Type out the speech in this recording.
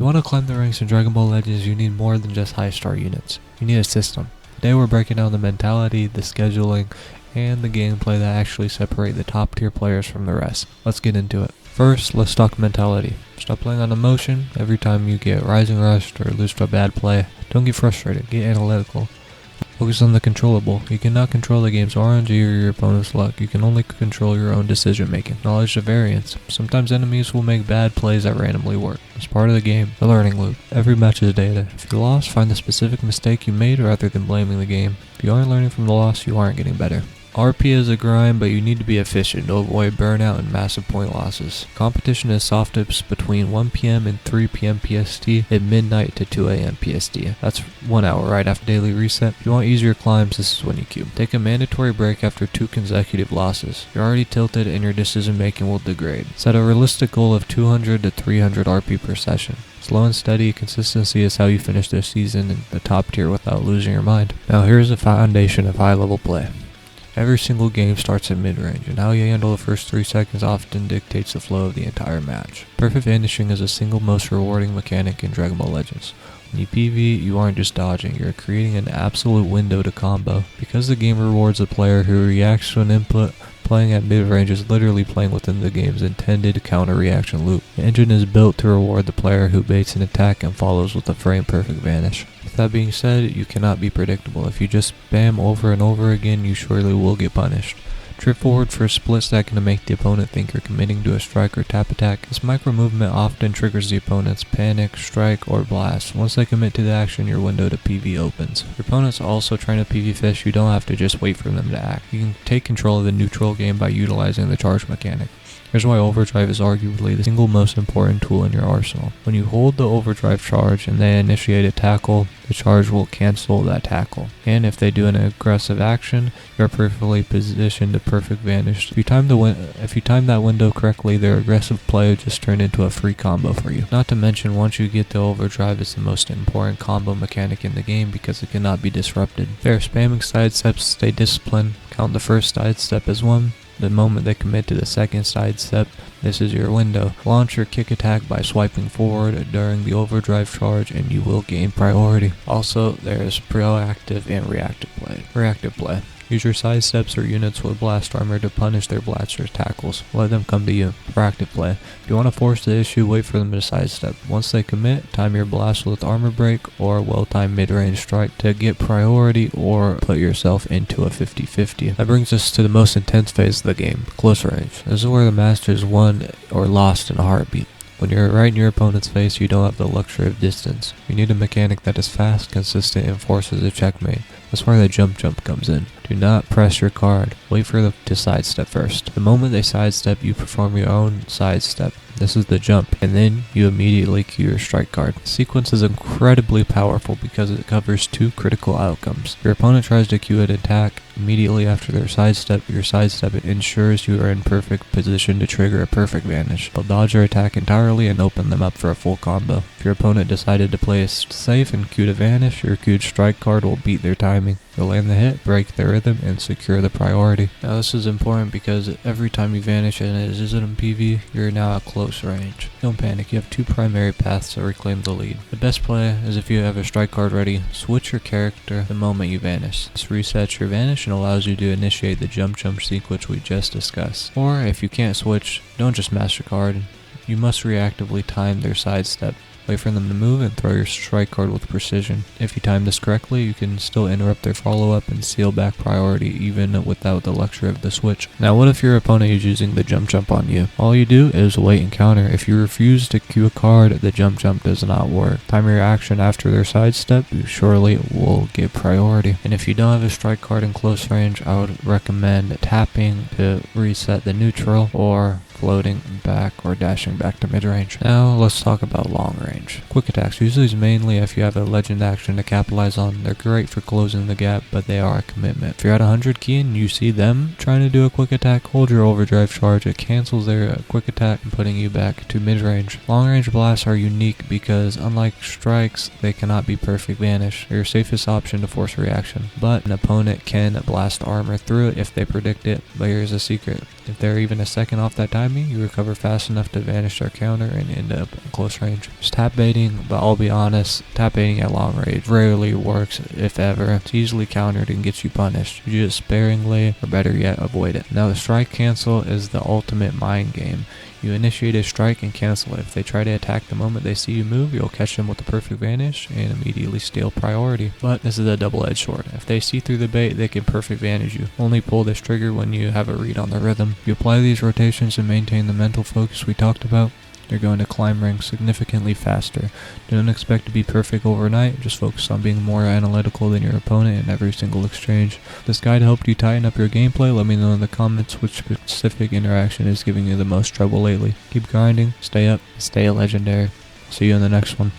you want to climb the ranks in Dragon Ball Legends, you need more than just high star units. You need a system. Today we're breaking down the mentality, the scheduling, and the gameplay that actually separate the top tier players from the rest. Let's get into it. First, let's talk mentality. Stop playing on emotion. Every time you get rising rushed or lose to a bad play, don't get frustrated, get analytical. Focus on the controllable. You cannot control the game's RNG or your opponent's luck. You can only control your own decision making. Acknowledge the variance. Sometimes enemies will make bad plays that randomly work. It's part of the game, the learning loop. Every match is data. If you lost, find the specific mistake you made rather than blaming the game. If you aren't learning from the loss, you aren't getting better. RP is a grind, but you need to be efficient to avoid burnout and massive point losses. Competition is soft tips between 1 PM and 3 PM PST and midnight to 2 AM PST. That's 1 hour right after daily reset. If you want easier climbs, this is when you cube. Take a mandatory break after 2 consecutive losses. You're already tilted and your decision making will degrade. Set a realistic goal of 200 to 300 RP per session. Slow and steady consistency is how you finish this season in the top tier without losing your mind. Now here's a foundation of high level play. Every single game starts at mid-range, and how you handle the first 3 seconds often dictates the flow of the entire match. Perfect vanishing is the single most rewarding mechanic in Dragon Ball Legends. When you PV, you aren't just dodging, you're creating an absolute window to combo. Because the game rewards a player who reacts to an input, playing at mid-range is literally playing within the game's intended counter-reaction loop. The engine is built to reward the player who baits an attack and follows with a frame-perfect vanish. With that being said, you cannot be predictable. If you just spam over and over again, you surely will get punished. Trip forward for a split second to make the opponent think you're committing to a strike or tap attack. This micro movement often triggers the opponent's panic, strike, or blast. Once they commit to the action, your window to PV opens. If your opponent's also trying to PV fish, you don't have to just wait for them to act. You can take control of the neutral game by utilizing the charge mechanic. Here's why Overdrive is arguably the single most important tool in your arsenal. When you hold the Overdrive charge and they initiate a tackle, the charge will cancel that tackle. And if they do an aggressive action, you're perfectly positioned to perfect vanish. If you time that window correctly, their aggressive play will just turn into a free combo for you. Not to mention, once you get the Overdrive, it's the most important combo mechanic in the game because it cannot be disrupted. If they're spamming sidesteps, stay disciplined. Count the first sidestep as 1. The moment they commit to the second sidestep, this is your window. Launch your kick attack by swiping forward during the Overdrive charge and you will gain priority. Also, there's proactive and reactive play. Reactive play. Use your sidesteps or units with blast armor to punish their blasters' tackles. Let them come to you. Proactive play. If you want to force the issue, wait for them to sidestep. Once they commit, time your blast with armor break or well-timed mid-range strike to get priority or put yourself into a 50-50. That brings us to the most intense phase of the game, close range. This is where the master is won or lost in a heartbeat. When you're right in your opponent's face, you don't have the luxury of distance. You need a mechanic that is fast, consistent, and forces a checkmate. That's where the jump comes in. Do not press your card. Wait for them to sidestep first. The moment they sidestep, you perform your own sidestep. This is the jump, and then you immediately cue your strike card. The sequence is incredibly powerful because it covers 2 critical outcomes. Your opponent tries to cue an attack immediately after their sidestep. Your sidestep ensures you are in perfect position to trigger a perfect vanish. They'll dodge your attack entirely and open them up for a full combo. If your opponent decided to play it safe and cue to vanish, your cued strike card will beat their timing. You'll land the hit, break their rhythm, and secure the priority. Now this is important because every time you vanish and it isn't in PV, you're now at close range. Don't panic, you have 2 primary paths to reclaim the lead. The best play is if you have a strike card ready, switch your character the moment you vanish. This resets your vanish and allows you to initiate the jump sequence we just discussed. Or if you can't switch, don't just master card. You must reactively time their sidestep. Wait for them to move and throw your strike card with precision. If you time this correctly, you can still interrupt their follow-up and seal back priority even without the luxury of the switch. Now what if your opponent is using the jump on you? All you do is wait and counter. If you refuse to cue a card, the jump does not work. Time your action after their sidestep, you surely will get priority. And if you don't have a strike card in close range, I would recommend tapping to reset the neutral or floating back or dashing back to mid-range. Now let's talk about long range. Quick attacks, usually mainly if you have a legend action to capitalize on. They're great for closing the gap, but they are a commitment. If you're at 100 key and you see them trying to do a quick attack, hold your Overdrive charge. It cancels their quick attack and putting you back to mid-range. Long range blasts are unique because unlike strikes, they cannot be perfect vanish. They're your safest option to force a reaction, but an opponent can blast armor through it if they predict it. But here's a secret. If they're even a second off that time enemy, you recover fast enough to vanish their counter and end up in close range. Just tap baiting, but I'll be honest, tap baiting at long range rarely works, if ever. It's easily countered and gets you punished. You just sparingly, or better yet, avoid it. Now the strike cancel is the ultimate mind game. You initiate a strike and cancel it. If they try to attack the moment they see you move, you'll catch them with the perfect vanish and immediately steal priority. But this is a double-edged sword. If they see through the bait, they can perfect vanish you. Only pull this trigger when you have a read on the rhythm. If you apply these rotations and maintain the mental focus we talked about, you're going to climb ranks significantly faster. Don't expect to be perfect overnight, just focus on being more analytical than your opponent in every single exchange. If this guide helped you tighten up your gameplay, let me know in the comments which specific interaction is giving you the most trouble lately. Keep grinding, stay up, stay legendary. See you in the next one.